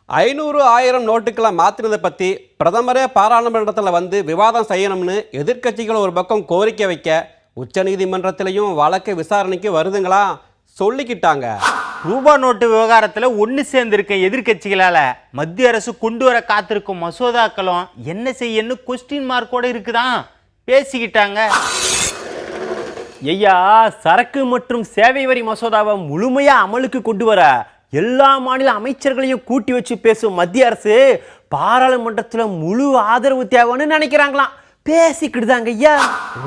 500 1000 நோட்டுக்களை மாற்றினதை பற்றி பிரதமரே பாராளுமன்றத்தில் வந்து விவாதம் செய்யணும்னு எதிர்க்கட்சிகள் ஒரு பக்கம் கோரிக்கை வைக்க உச்சநீதிமன்றத்திலையும் வழக்கு விசாரணைக்கு வருதுங்களா சொல்லிக்கிட்டாங்க. ரூபா நோட்டு விவகாரத்தில் ஒன்று சேர்ந்திருக்க எதிர்க்கட்சிகளால் மத்திய அரசு கொண்டு வர காத்திருக்கும் மசோதாக்களும் என்ன செய்யன்னு கொஸ்டின் மார்க்கோட இருக்குதான் பேசிக்கிட்டாங்க. ஐயா, சரக்கு மற்றும் சேவை வரி மசோதாவை முழுமையா அமலுக்கு கொண்டு வர எல்லா மாநில அமைச்சர்களையும் கூட்டி வச்சு பேசும் மத்திய அரசு பாராளுமன்றத்தில் முழு ஆதரவு தேவைன்னு நினைக்கிறாங்களாம். பேசிக்கிட்டுதாங்க ஐயா.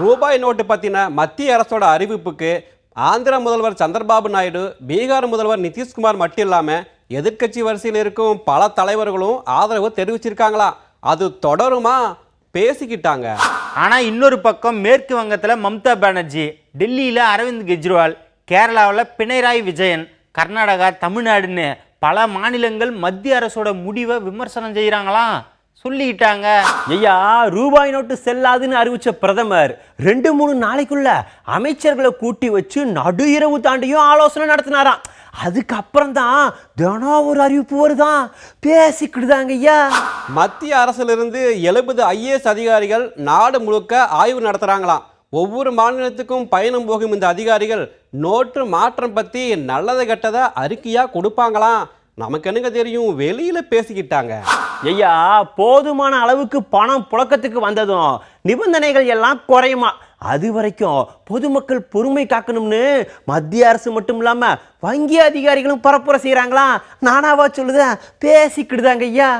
ரூபாய் நோட்டு பற்றின மத்திய அரசோட அறிவிப்புக்கு ஆந்திர முதல்வர் சந்திரபாபு நாயுடு, பீகார் முதல்வர் நிதிஷ்குமார் மட்டும் இல்லாமல் எதிர்க்கட்சி வரிசையில் இருக்கும் பல தலைவர்களும் ஆதரவு தெரிவிச்சிருக்காங்களாம். அது தொடருமா பேசிக்கிட்டாங்க. ஆனால் இன்னொரு பக்கம் மேற்கு வங்கத்தில் மம்தா பானர்ஜி, டெல்லியில் அரவிந்த் கெஜ்ரிவால், கேரளாவில் பினராயி விஜயன், கர்நாடகா, தமிழ்நாடுன்னு பல மாநிலங்கள் மத்திய அரசோட முடிவை விமர்சனம் செய்கிறாங்களாம். சொல்லிக்கிட்டாங்க. ஐயா, ரூபாய் நோட்டு செல்லாதுன்னு அறிவிச்ச பிரதமர் 2-3 நாளைக்குள்ள அமைச்சர்களை கூட்டி வச்சு நடு இரவு தாண்டியும் ஆலோசனை நடத்தினாராம். அதுக்கப்புறம் தான் தினம் ஒரு அறிவிப்பு வருதான். பேசிக்கிட்டுதாங்க ஐயா. மத்திய அரசிலிருந்து 70 IAS அதிகாரிகள் நாடு முழுக்க ஆய்வு நடத்துகிறாங்களாம். ஒவ்வொரு மாநிலத்துக்கும் பயணம் போகும் இந்த அதிகாரிகள் நோட்டு மாற்றம் பற்றி நல்லதை கெட்டதை அறிக்கையாக கொடுப்பாங்களாம். நமக்கு என்னங்க தெரியும், வெளியில் பேசிக்கிட்டாங்க. ஐயா, போதுமான அளவுக்கு பணம் புழக்கத்துக்கு வந்ததும் நிபந்தனைகள் எல்லாம் குறையுமா. அது வரைக்கும் பொதுமக்கள் பொறுமை காக்கணும்னு மத்திய அரசு மட்டும் இல்லாம வங்கி அதிகாரிகளும் பரப்புரை செய்யறாங்களாம். நானாவா சொல்லுதேன், பேசிக்கிட்டுதாங்க ஐயா.